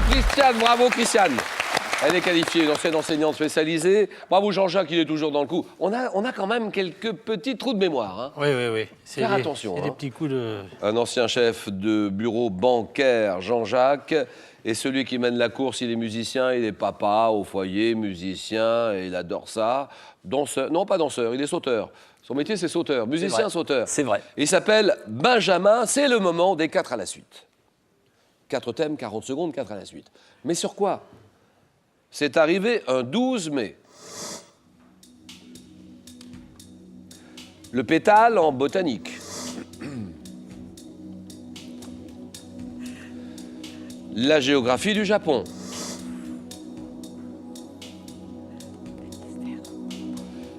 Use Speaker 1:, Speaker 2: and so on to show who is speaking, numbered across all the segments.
Speaker 1: Christiane, bravo Christiane. Elle est qualifiée, une ancienne enseignante spécialisée. Bravo Jean-Jacques, il est toujours dans le coup. On a quand même quelques petits trous de mémoire. Hein.
Speaker 2: Oui.
Speaker 1: Faire attention.
Speaker 2: C'est des petits coups de...
Speaker 1: Un ancien chef de bureau bancaire, Jean-Jacques. Et celui qui mène la course, il est musicien, il est papa au foyer, musicien, et il adore ça. Danseur, non pas danseur, il est sauteur. Son métier, c'est sauteur, musicien, sauteur.
Speaker 3: C'est vrai.
Speaker 1: Il s'appelle Benjamin, c'est le moment des 4 à la suite. 4 thèmes, 40 secondes, 4 à la suite. Mais sur quoi? C'est arrivé un 12 mai. Le pétale en botanique. La géographie du Japon.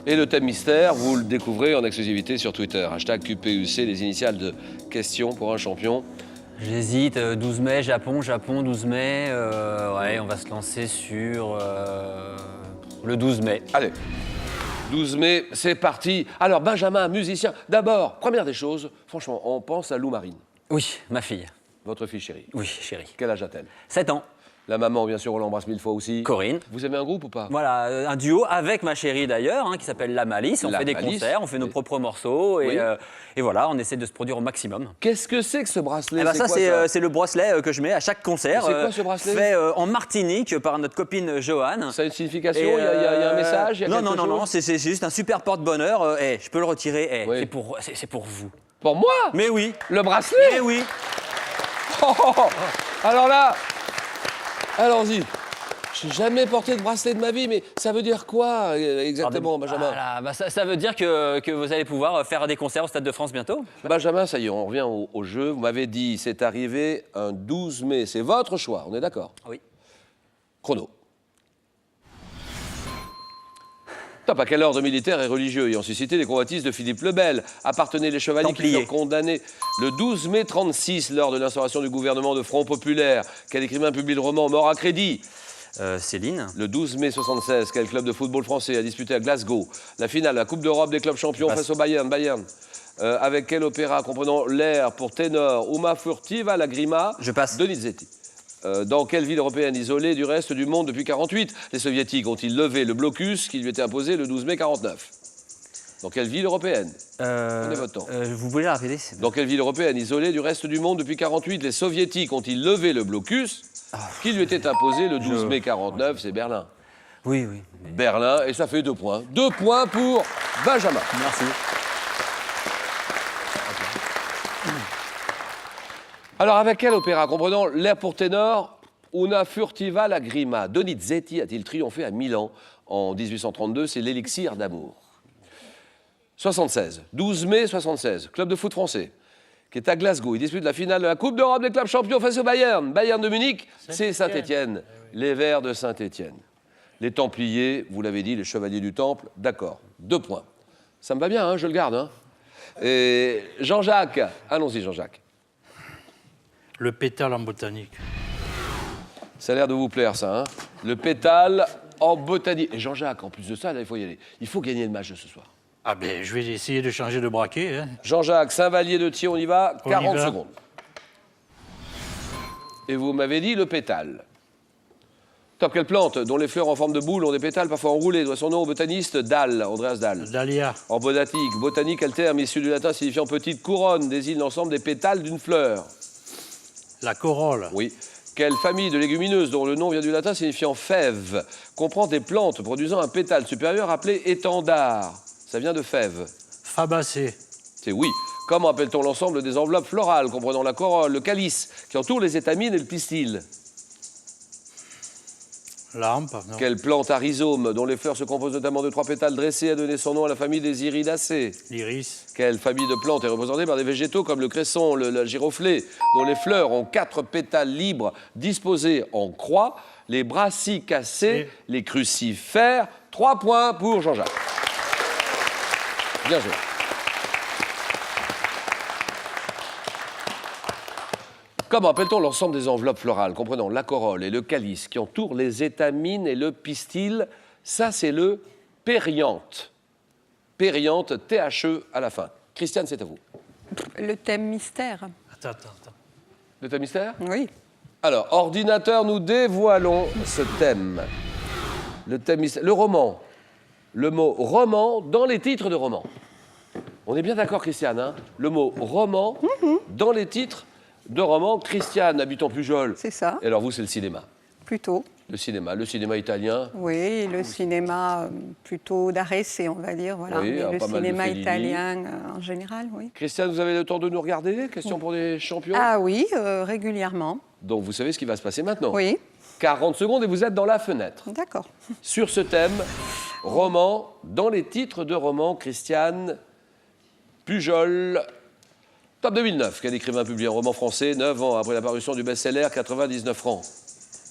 Speaker 1: Et le thème mystère, vous le découvrez en exclusivité sur Twitter. Hashtag QPUC, les initiales de questions pour un champion.
Speaker 3: J'hésite, 12 mai, Japon, 12 mai. Ouais, on va se lancer sur le 12 mai.
Speaker 1: Allez, 12 mai, c'est parti. Alors, Benjamin, musicien. D'abord, première des choses, franchement, on pense à Lou Marine,
Speaker 3: Oui, ma fille.
Speaker 1: votre fille chérie.
Speaker 3: Oui, chérie.
Speaker 1: Quel âge a-t-elle?
Speaker 3: 7 ans.
Speaker 1: La maman, bien sûr, on l'embrasse 1000 fois aussi.
Speaker 3: Corinne.
Speaker 1: Vous avez un groupe ou pas?
Speaker 3: Voilà, un duo avec ma chérie d'ailleurs, qui s'appelle La Malice. On
Speaker 1: La
Speaker 3: fait des
Speaker 1: Malice.
Speaker 3: concerts, on fait nos propres morceaux
Speaker 1: Oui.
Speaker 3: et voilà, on essaie de se produire au maximum.
Speaker 1: Qu'est-ce que c'est que ce bracelet?
Speaker 3: Eh ben
Speaker 1: C'est
Speaker 3: ça,
Speaker 1: quoi,
Speaker 3: c'est le bracelet que je mets à chaque concert.
Speaker 1: C'est quoi ce bracelet?
Speaker 3: Fait en Martinique par notre copine Joanne.
Speaker 1: Ça a une signification?
Speaker 3: Et,
Speaker 1: Il y a un message? Il y a
Speaker 3: Non,
Speaker 1: quelque chose
Speaker 3: non, c'est juste un super porte-bonheur. Je peux le retirer.
Speaker 1: Oui.
Speaker 3: C'est pour vous.
Speaker 1: Pour moi?
Speaker 3: Mais oui,
Speaker 1: Le bracelet?
Speaker 3: mais oui.
Speaker 1: Alors là, allons-y. J'ai jamais porté de bracelet de ma vie, mais ça veut dire quoi exactement, Benjamin?
Speaker 3: Voilà, bah ça veut dire que vous allez pouvoir faire des concerts au Stade de France bientôt.
Speaker 1: Benjamin, ça y est, on revient au jeu. Vous m'avez dit, c'est arrivé un 12 mai. C'est votre choix, on est d'accord?
Speaker 3: Oui.
Speaker 1: Chrono. Top, à quel ordre militaire et religieux ayant suscité les convoitises de Philippe le Bel appartenaient les chevaliers qui
Speaker 3: Templiers.
Speaker 1: furent condamnés le 12 mai 36 lors de l'instauration du gouvernement de Front Populaire? Quel écrivain publie le roman Mort à crédit?
Speaker 3: Céline.
Speaker 1: Le 12 mai 76, quel club de football français a disputé à Glasgow la finale, la Coupe d'Europe des clubs champions face au Bayern? Avec quel opéra comprenant l'air pour ténor Uma Furtiva Lagrima?
Speaker 3: Je passe.
Speaker 1: Donizetti. Dans quelle ville européenne isolée du reste du monde depuis 1948 les soviétiques ont-ils levé le blocus qui lui était imposé le 12 mai 1949? Dans quelle ville européenne? Prenez votre temps.
Speaker 3: Vous voulez la répéter?
Speaker 1: Dans quelle ville européenne isolée du reste du monde depuis 1948 les soviétiques ont-ils levé le blocus qui lui était imposé le 12 mai 1949? C'est Berlin.
Speaker 3: Oui.
Speaker 1: Berlin, et ça fait 2 points. 2 points pour Benjamin.
Speaker 3: Merci.
Speaker 1: Alors, avec quel opéra comprenant l'air pour ténor Una Furtiva Lagrima Donizetti a-t-il triomphé à Milan en 1832? C'est l'élixir d'amour. 76, 12 mai 76, club de foot français qui est à Glasgow. Il dispute la finale de la Coupe d'Europe des clubs champions face au Bayern. Bayern de Munich, c'est Saint-Étienne. Les Verts de Saint-Étienne. Les Templiers, vous l'avez dit, les Chevaliers du Temple, d'accord. 2 points. Ça me va bien, hein, je le garde. Hein. Et Jean-Jacques, allons-y Jean-Jacques.
Speaker 2: Le pétale en botanique.
Speaker 1: Ça a l'air de vous plaire, ça. Hein. Le pétale en botanique. Et Jean-Jacques, en plus de ça, là, il faut y aller. Il faut gagner le match de ce soir.
Speaker 2: Ah ben, je vais essayer de changer de braquet. Hein.
Speaker 1: Jean-Jacques, Saint-Vallier de Thiers, on y va.
Speaker 2: On y
Speaker 1: 40
Speaker 2: va.
Speaker 1: secondes. Et vous m'avez dit le pétale. Top, quelle plante dont les fleurs en forme de boule ont des pétales parfois enroulés doit son nom au botaniste Dahl, Andreas Dahl.
Speaker 2: Dahlia.
Speaker 1: En botanique, quel terme issu du latin signifiant petite couronne désigne l'ensemble des pétales d'une fleur?
Speaker 2: La corolle.
Speaker 1: Oui. Quelle famille de légumineuses dont le nom vient du latin signifiant fève comprend des plantes produisant un pétale supérieur appelé étendard? Ça vient de fève.
Speaker 2: Fabacée.
Speaker 1: C'est oui. Comment appelle-t-on l'ensemble des enveloppes florales comprenant la corolle, le calice, qui entoure les étamines et le pistil?
Speaker 2: La hampe. Non.
Speaker 1: Quelle plante à rhizome, dont les fleurs se composent notamment de 3 pétales dressés, a donné son nom à la famille des iridacées?
Speaker 2: L'iris.
Speaker 1: Quelle famille de plantes est représentée par des végétaux comme le cresson, le giroflée, dont les fleurs ont 4 pétales libres disposés en croix, les brassicacées, les crucifères? 3 points pour Jean-Jacques. Bien joué. Comment appelle-t-on l'ensemble des enveloppes florales comprenant la corolle et le calice qui entourent les étamines et le pistil? Ça, c'est le périanthe. Périanthe, T-H-E à la fin. Christiane, c'est à vous.
Speaker 4: Le thème mystère.
Speaker 2: Attends.
Speaker 1: Le thème mystère?
Speaker 4: Oui.
Speaker 1: Alors, ordinateur, nous dévoilons ce thème. Le thème, le roman. Le mot roman dans les titres de romans. On est bien d'accord, Christiane, hein? Le mot roman dans les titres de romans. Christiane, habitant Pujol.
Speaker 4: C'est ça.
Speaker 1: Et alors vous, c'est le cinéma.
Speaker 4: Plutôt.
Speaker 1: Le cinéma italien.
Speaker 4: Oui, le cinéma plutôt d'Arese, on va dire. Voilà.
Speaker 1: Oui,
Speaker 4: Mais le
Speaker 1: pas mal de
Speaker 4: cinéma
Speaker 1: Fellini.
Speaker 4: italien en général, oui.
Speaker 1: Christiane, vous avez le temps de nous regarder? Question pour les champions.
Speaker 4: Ah oui, régulièrement.
Speaker 1: Donc vous savez ce qui va se passer maintenant.
Speaker 4: Oui,
Speaker 1: 40 secondes et vous êtes dans la fenêtre.
Speaker 4: d'accord.
Speaker 1: Sur ce thème, roman, dans les titres de romans, Christiane Pujol. Top 2009, quel écrivain publie un roman français 9 ans après la parution du best-seller 99 francs.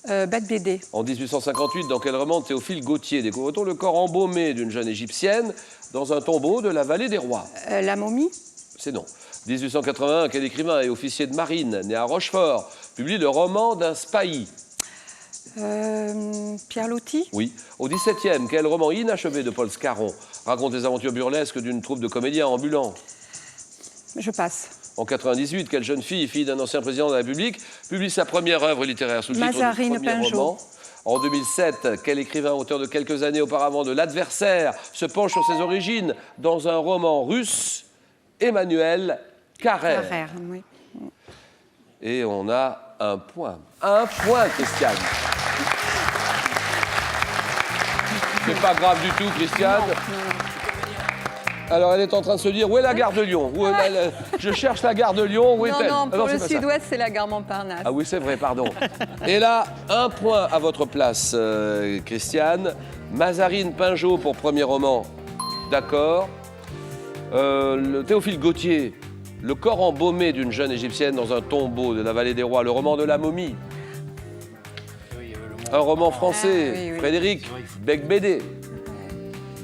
Speaker 4: Bad BD.
Speaker 1: En 1858, dans quel roman Théophile Gautier découvre-t-on le corps embaumé d'une jeune égyptienne dans un tombeau de la vallée des rois?
Speaker 4: La momie.
Speaker 1: C'est non. 1881, quel écrivain et officier de marine, né à Rochefort, publie le roman d'un spahi?
Speaker 4: Pierre Loti.
Speaker 1: Oui. Au 17e, quel roman inachevé de Paul Scarron raconte les aventures burlesques d'une troupe de comédiens ambulants?
Speaker 4: Je passe.
Speaker 1: En 98, quelle jeune fille d'un ancien président de la République, publie sa première œuvre littéraire sous le titre
Speaker 4: Mazarine
Speaker 1: du premier
Speaker 4: Pinjot.
Speaker 1: roman? En 2007, quel écrivain, auteur de quelques années auparavant de L'Adversaire, se penche sur ses origines dans un roman russe, Emmanuel Carrère?
Speaker 4: Carrère, oui.
Speaker 1: Et on a un point. Un point, Christiane. C'est pas grave du tout, Christiane. Alors, elle est en train de se dire, où est la gare de Lyon? Je cherche la gare de Lyon, où est-elle?
Speaker 4: Non,
Speaker 1: Ah
Speaker 4: pour le
Speaker 1: c'est pas ça.
Speaker 4: sud-ouest, c'est la gare Montparnasse.
Speaker 1: Ah oui, c'est vrai, pardon. Et là, un point à votre place, Christiane. Mazarine Pinjot pour premier roman, d'accord. Le Théophile Gautier, le corps embaumé d'une jeune égyptienne dans un tombeau de la vallée des rois, le roman de la momie. Un roman français,
Speaker 4: Ah, oui, oui.
Speaker 1: Frédéric Becbédé.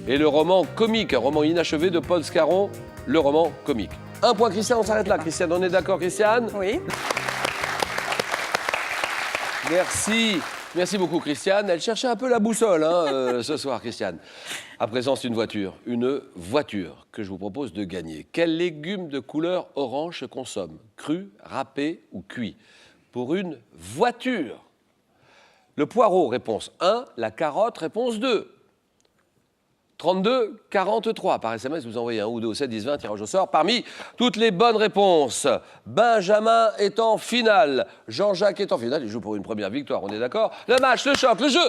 Speaker 1: Et le roman comique, un roman inachevé de Paul Scarron, le roman comique. Un point, Christiane, on s'arrête là. Christiane, on est d'accord, Christiane?
Speaker 4: Oui.
Speaker 1: Merci. Merci beaucoup, Christiane. Elle cherchait un peu la boussole ce soir, Christiane. À présent, c'est une voiture que je vous propose de gagner. Quel légume de couleur orange se consomme? Cru, râpé ou cuit? Pour une voiture. Le poireau, réponse 1. La carotte, réponse 2. 32 43 par SMS, vous envoyez un ou deux au 7 10 20, tirage au sort. Parmi toutes les bonnes réponses, Benjamin est en finale, Jean-Jacques est en finale, il joue pour une première victoire, on est d'accord? Le match, le choc, le jeu.